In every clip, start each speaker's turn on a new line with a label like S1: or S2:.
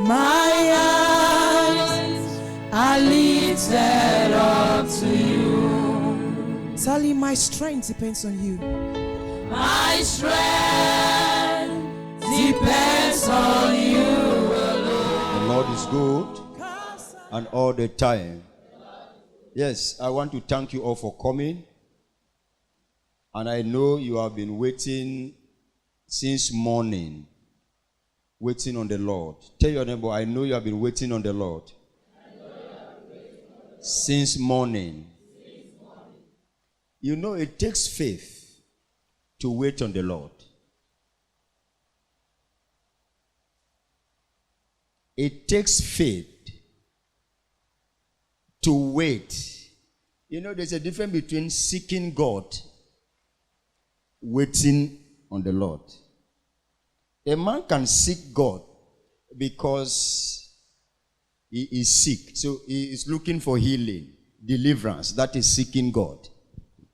S1: My eyes are lifted up to you.
S2: Tell him my strength depends on you.
S1: My strength depends on you alone.
S3: The Lord is good and all the time. Yes, I want to thank you all for coming. And I know you have been waiting since morning. Waiting on the Lord. Tell your neighbor, I know you have been waiting on the Lord. Since morning. You know, it takes faith to wait on the Lord. It takes faith to wait. You know, there's a difference between seeking God, waiting on the Lord. A man can seek God because he is sick. So he is looking for healing, deliverance. That is seeking God.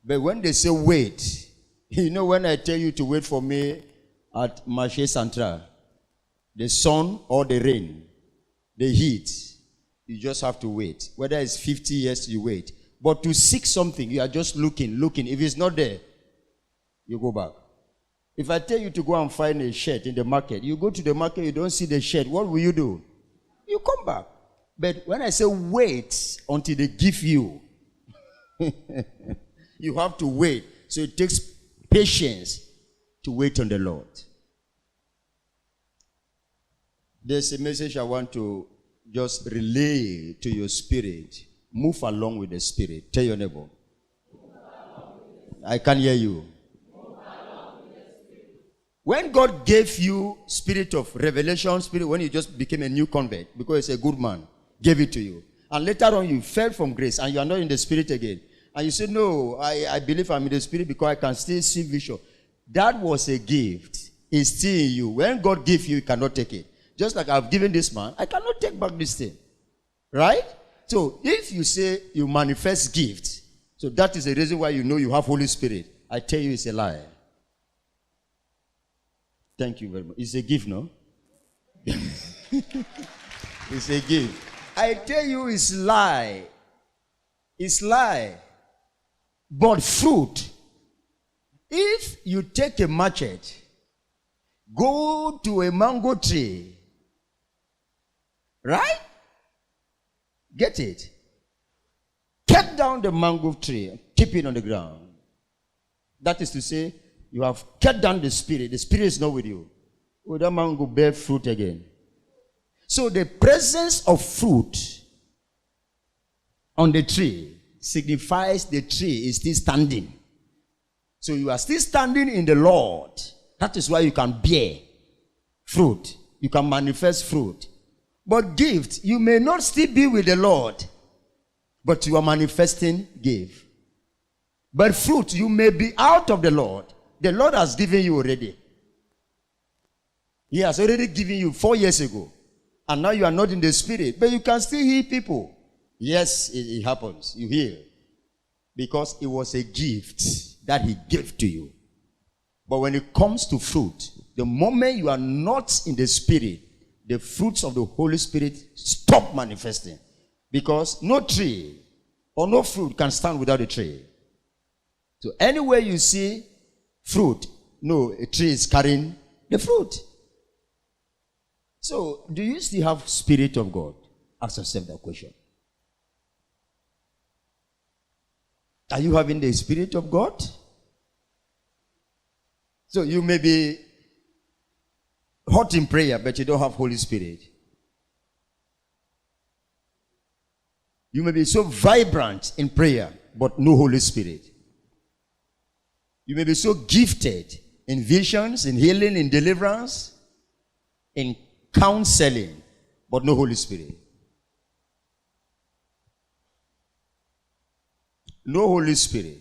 S3: But when they say wait, you know, when I tell you to wait for me at Marché Central, the sun or the rain, the heat, you just have to wait. Whether it's 50 years, you wait. But to seek something, you are just looking. If it's not there, you go back. If I tell you to go and find a shirt in the market, you go to the market, you don't see the shirt, what will you do? You come back. But when I say wait until they give you, you have to wait. So it takes patience to wait on the Lord. There's a message I want to just relay to your spirit. Move along with the spirit. Tell your neighbor. I can't hear you. When God gave you spirit of revelation, spirit when you just became a new convert, because he's a good man, gave it to you. And later on you fell from grace and you are not in the spirit again. And you say, no, I believe I'm in the spirit because I can still see vision. That was a gift. It's still in you. When God gives you, you cannot take it. Just like I've given this man, I cannot take back this thing. Right? So if you say you manifest gifts, so that is the reason why you know you have Holy Spirit. I tell you it's a lie. Thank you very much. It's a gift, no? It's a gift. I tell you it's lie. It's lie. But fruit. If you take a machete, go to a mango tree, right? Get it. Cut down the mango tree, keep it on the ground. That is to say, you have cut down the spirit. The spirit is not with you. Will that mango bear fruit again? So the presence of fruit on the tree signifies the tree is still standing. So you are still standing in the Lord. That is why you can bear fruit. You can manifest fruit. But gift, you may not still be with the Lord, but you are manifesting gift. But fruit, you may be out of the Lord. The Lord has given you already. He has already given you 4 years ago. And now you are not in the spirit. But you can still heal people. Yes, it happens. You heal. Because it was a gift that he gave to you. But when it comes to fruit, the moment you are not in the spirit, the fruits of the Holy Spirit stop manifesting. Because no tree or no fruit can stand without a tree. So anywhere you see fruit, no, a tree is carrying the fruit. So, do you still have Spirit of God? Ask yourself that question. Are you having the Spirit of God? So, you may be hot in prayer, but you don't have Holy Spirit. You may be so vibrant in prayer, but no Holy Spirit. You may be so gifted in visions, in healing, in deliverance, in counseling, but no Holy Spirit. No Holy Spirit.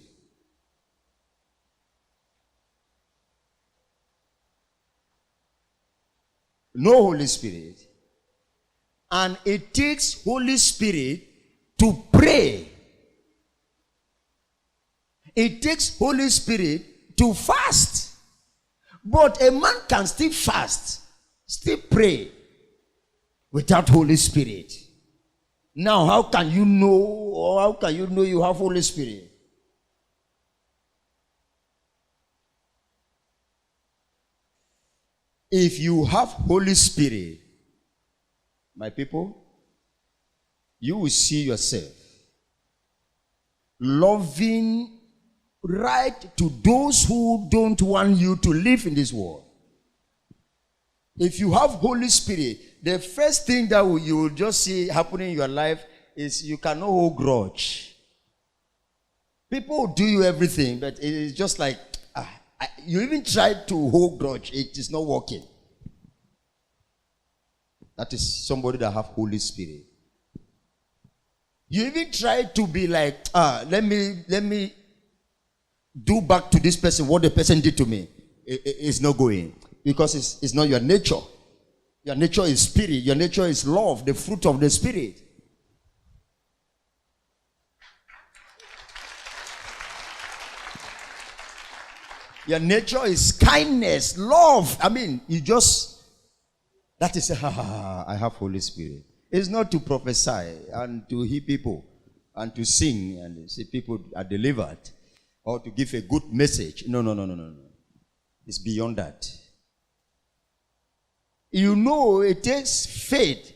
S3: No Holy Spirit. And it takes Holy Spirit to pray. It takes Holy Spirit to fast. But a man can still fast, still pray, without Holy Spirit. Now, how can you know, or how can you know you have Holy Spirit? If you have Holy Spirit, my people, you will see yourself loving right to those who don't want you to live in this world. If you have Holy Spirit, the first thing that you will just see happening in your life is you cannot hold grudge. People do you everything, but it is just like, you even try to hold grudge, it is not working. That is somebody that have Holy Spirit. You even try to be like, let me do back to this person what the person did to me. It's not going. Because it's not your nature. Your nature is spirit. Your nature is love, the fruit of the Spirit. Your nature is kindness, love. I mean, that is, I have Holy Spirit. It's not to prophesy and to heal people and to sing and say people are delivered or to give a good message. No. It's beyond that. You know, it takes faith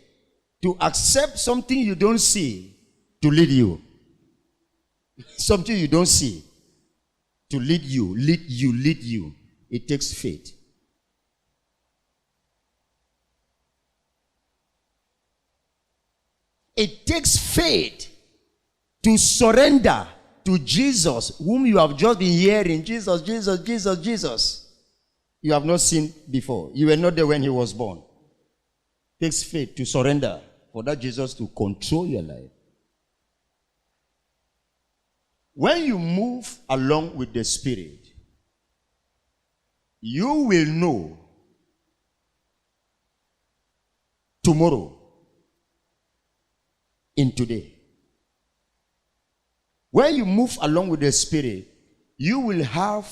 S3: to accept something you don't see to lead you. Something you don't see to lead you. It takes faith. It takes faith to surrender to Jesus, whom you have just been hearing. Jesus. You have not seen before. You were not there when he was born. It takes faith to surrender for that Jesus to control your life. When you move along with the Spirit, you will know tomorrow in today. When you move along with the Spirit, you will have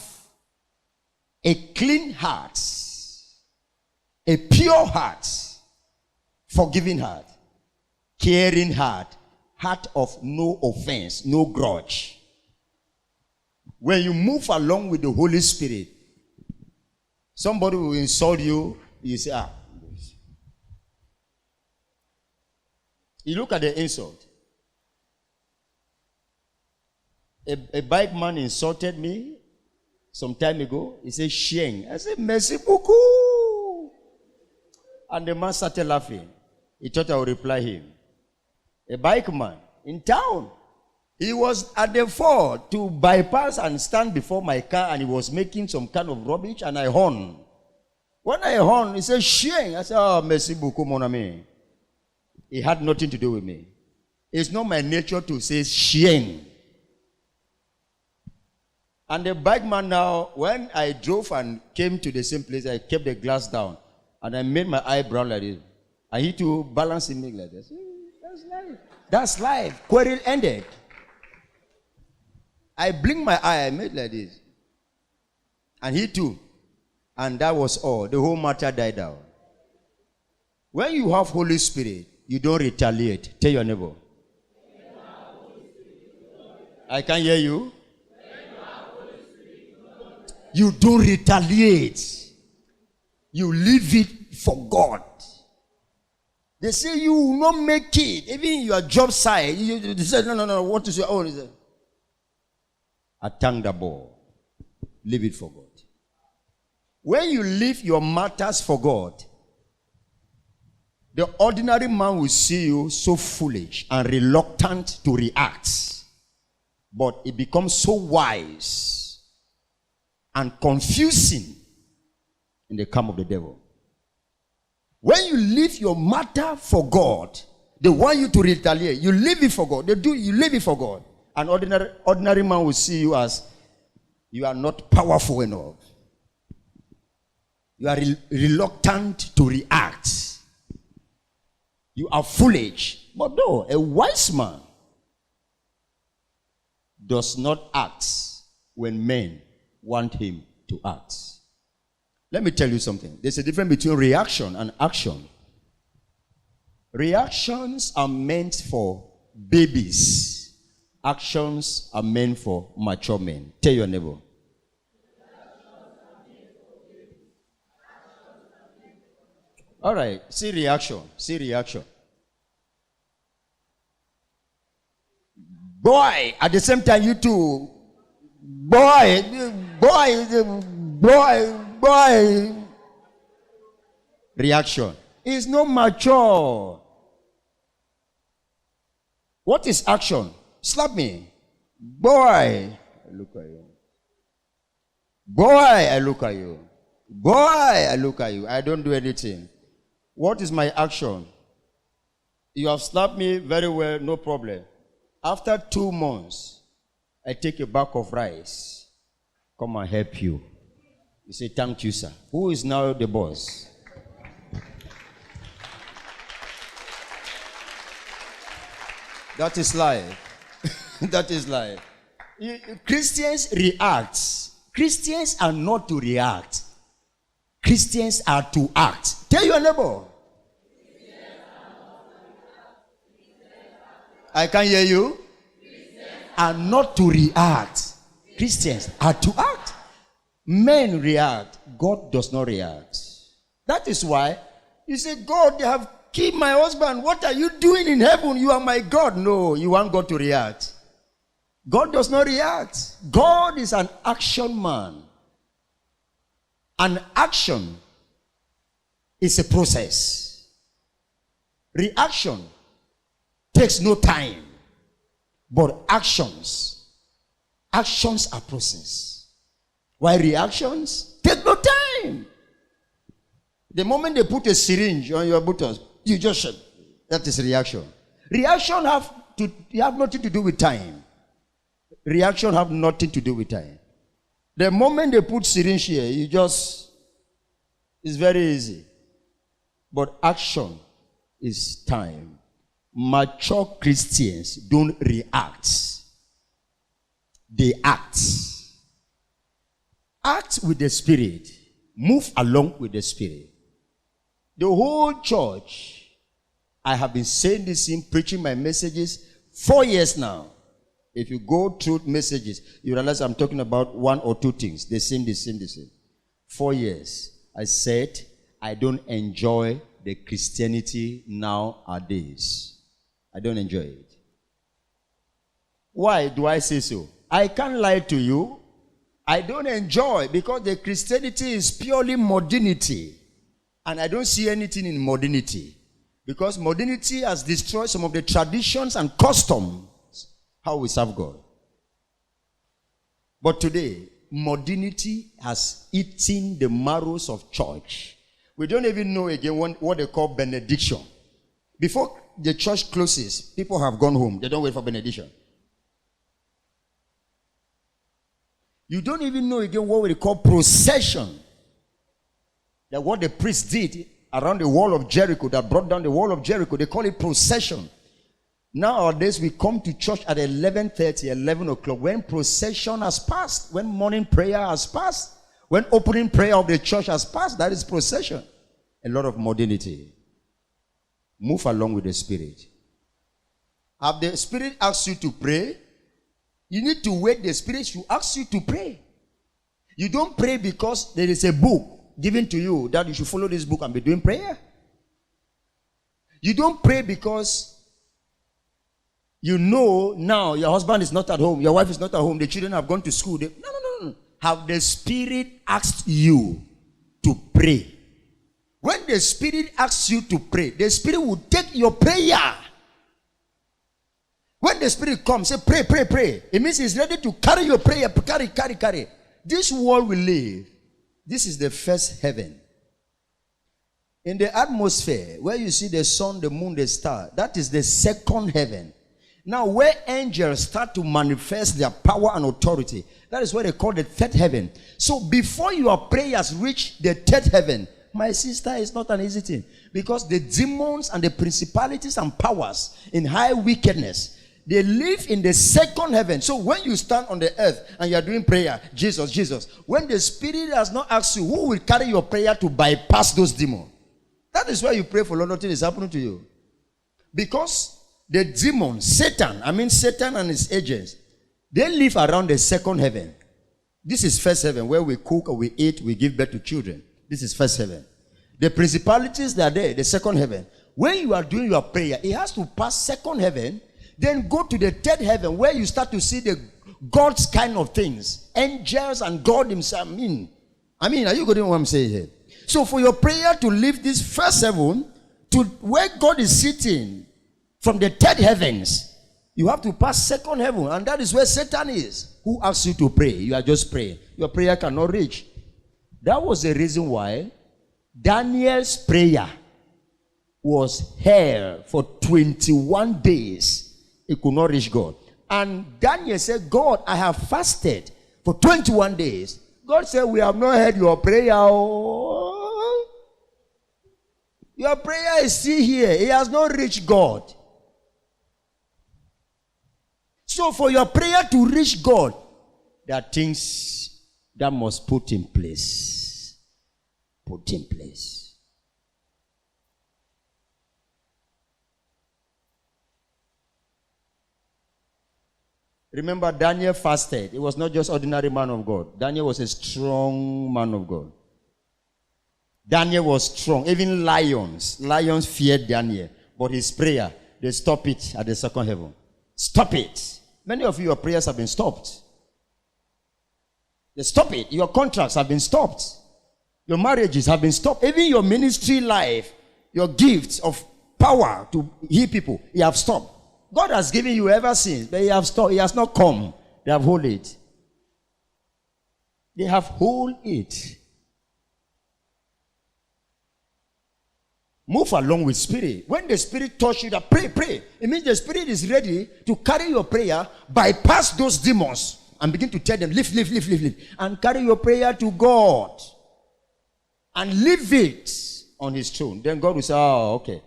S3: a clean heart, a pure heart, forgiving heart, caring heart, heart of no offense, no grudge. When you move along with the Holy Spirit, somebody will insult you, you say, You look at the insult. A bike man insulted me some time ago. He said, Sheng. I said, merci beaucoup. And the man started laughing. He thought I would reply him. A bike man in town. He was at the ford to bypass and stand before my car, and he was making some kind of rubbish, and I horn. When I horn, he said, Sheng. I said, oh, merci beaucoup, mon ami. It had nothing to do with me. It's not my nature to say Sheng. And the bike man now, when I drove and came to the same place, I kept the glass down. And I made my eyebrow like this. And he too balanced me like this. That's life. That's life. Quarrel ended. I blinked my eye, I made like this. And he too. And that was all. The whole matter died out. When you have Holy Spirit, you don't retaliate. Tell your neighbor. I can't hear you. You don't retaliate. You leave it for God. They say you will not make it. Even your job site, you say, no, what is your own? I thank the ball. Leave it for God. When you leave your matters for God, the ordinary man will see you so foolish and reluctant to react. But it becomes so wise and confusing in the camp of the devil. When you leave your matter for God, they want you to retaliate. You leave it for God. You leave it for God. An ordinary man will see you as you are not powerful enough. You are reluctant to react. You are foolish. But no, a wise man does not act when men want him to act. Let me tell you something. There's a difference between reaction and action. Reactions are meant for babies. Actions are meant for mature men. Tell your neighbor. All right, see reaction. See reaction. Boy, at the same time, you too. Boy. Reaction is not mature. What is action? Slap me. Boy, I look at you. Boy, I look at you. Boy, I look at you. I don't do anything. What is my action? You have slapped me very well, no problem. After 2 months, I take a bag of rice. Come and help you. You say, thank you, sir. Who is now the boss? That is life. That is life. Christians react. Christians are not to react. Christians are to act. Tell your neighbor. I can't hear you. Are not to react. Christians are to act. Men react. God does not react. That is why you say, God, they have killed my husband. What are you doing in heaven? You are my God. No, you want God to react. God does not react. God is an action man. An action is a process. Reaction takes no time. But actions are process. While reactions take no time. The moment they put a syringe on your buttocks, you just shut. That is reaction. Reaction have nothing to do with time. Reaction have nothing to do with time. The moment they put syringe here, it's very easy. But action is time. Mature Christians don't react. They act. Act with the Spirit. Move along with the Spirit. The whole church, I have been saying this in preaching my messages 4 years now. If you go through messages, you realize I'm talking about 1 or 2 things. The same. 4 years. I said, I don't enjoy the Christianity nowadays. I don't enjoy it. Why do I say so? I can't lie to you. I don't enjoy because the Christianity is purely modernity. And I don't see anything in modernity. Because modernity has destroyed some of the traditions and customs how we serve God. But today, modernity has eaten the marrows of church. We don't even know again what they call benediction. Before the church closes, people have gone home. They don't wait for benediction. You don't even know again what we call procession. That what the priest did around the wall of Jericho, that brought down the wall of Jericho, they call it procession. Nowadays, we come to church at 11:30, 11 o'clock, when procession has passed, when morning prayer has passed, when opening prayer of the church has passed, that is procession. A lot of modernity. Move along with the Spirit. Have the Spirit asked you to pray? You need to wait. The Spirit should ask you to pray. You don't pray because there is a book given to you that you should follow this book and be doing prayer. You don't pray because you know now your husband is not at home, your wife is not at home, the children have gone to school. No. Have the Spirit asked you to pray? When the Spirit asks you to pray, the Spirit will take your prayer. When the Spirit comes, say pray. It means He's ready to carry your prayer. Carry. This world we live, this is the first heaven. In the atmosphere, where you see the sun, the moon, the star, that is the second heaven. Now, where angels start to manifest their power and authority, that is what they call the third heaven. So, before your prayers reach the third heaven, my sister, it's not an easy thing. Because the demons and the principalities and powers in high wickedness, they live in the second heaven. So when you stand on the earth and you are doing prayer, Jesus, when the Spirit has not asked you, who will carry your prayer to bypass those demons? That is why you pray for Lord, nothing is happening to you. Because the demons, Satan and his agents, they live around the second heaven. This is first heaven, where we cook, we eat, we give birth to children. This is first heaven. The principalities that are there, the second heaven. When you are doing your prayer, it has to pass second heaven, then go to the third heaven, where you start to see the God's kind of things. Angels and God himself. Are you getting what I'm saying here? So for your prayer to leave this first heaven to where God is sitting from the third heavens, you have to pass second heaven, and that is where Satan is. Who asks you to pray? You are just praying. Your prayer cannot reach. That was the reason why Daniel's prayer was held for 21 days. It could not reach God. And Daniel said, God, I have fasted for 21 days. God said, we have not heard your prayer. Oh. Your prayer is still here. It has not reached God. So for your prayer to reach God, there are things that must put in place. Put in place. Remember, Daniel fasted. He was not just ordinary man of God. Daniel was a strong man of God. Daniel was strong. Even lions feared Daniel. But his prayer, they stop it at the second heaven. Stop it. Many of your prayers have been stopped. They stop it. Your contracts have been stopped. Your marriages have been stopped. Even your ministry life, your gifts of power to heal people, you have stopped. God has given you ever since, but he have stopped. He has not come. They have hold it. They have hold it. Move along with spirit. When the spirit touches you, that pray. It means the spirit is ready to carry your prayer, bypass those demons, and begin to tell them, lift. And carry your prayer to God. And leave it on his throne. Then God will say, oh, okay.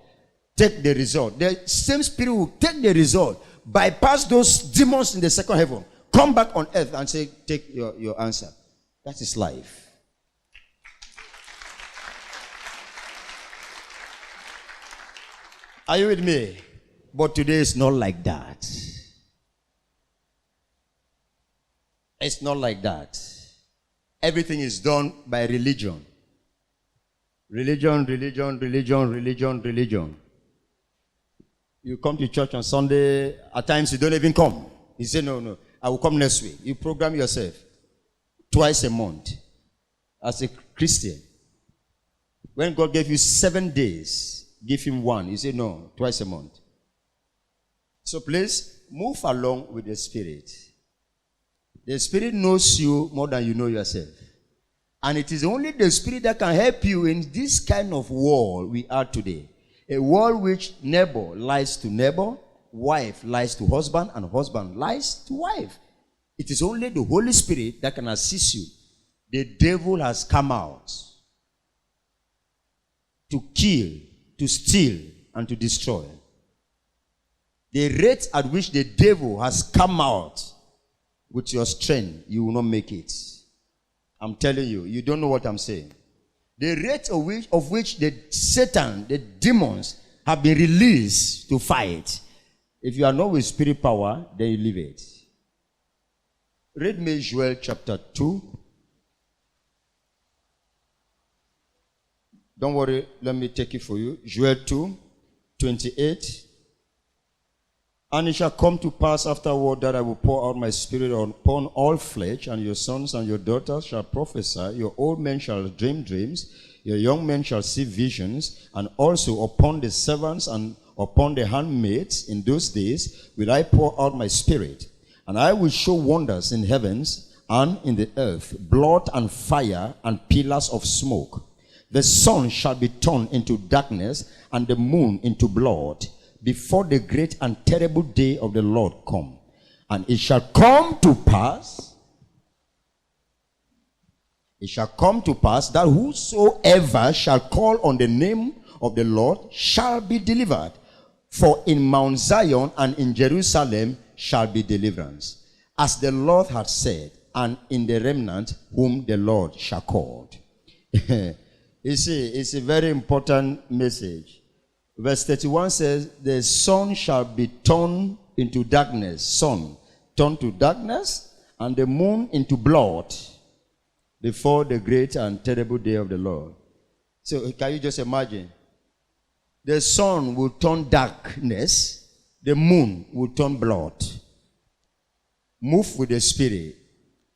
S3: Take the result. The same spirit will take the result, bypass those demons in the second heaven, come back on earth and say, take your answer. That is life. Are you with me? But today is not like that. It's not like that. Everything is done by religion. Religion. You come to church on Sunday, at times you don't even come. You say, no, I will come next week. You program yourself twice a month as a Christian. When God gave you 7 days, give him one. You say, no, twice a month. So please, move along with the Spirit. The Spirit knows you more than you know yourself. And it is only the Spirit that can help you in this kind of world we are today. A world which neighbor lies to neighbor, wife lies to husband, and husband lies to wife. It is only the Holy Spirit that can assist you. The devil has come out to kill, to steal, and to destroy. The rate at which the devil has come out with your strength, you will not make it. I'm telling you, you don't know what I'm saying. The rate of which the Satan, the demons, have been released to fight. If you are not with spirit power, then you leave it. Read me Joel chapter 2. Don't worry, let me take it for you. Joel 2, 28. And it shall come to pass afterward that I will pour out my spirit upon all flesh, and your sons and your daughters shall prophesy, your old men shall dream dreams, your young men shall see visions, and also upon the servants and upon the handmaids in those days will I pour out my spirit. And I will show wonders in heavens and in the earth, blood and fire and pillars of smoke. The sun shall be turned into darkness, and the moon into blood, before the great and terrible day of the Lord come. And it shall come to pass, that whosoever shall call on the name of the Lord shall be delivered. For in Mount Zion and in Jerusalem shall be deliverance, as the Lord hath said, and in the remnant whom the Lord shall call. You see, it's a very important message. Verse 31 says, the sun shall be turned into darkness. Sun turned to darkness, and the moon into blood before the great and terrible day of the Lord. So can you just imagine? The sun will turn darkness, the moon will turn blood. Move with the Spirit.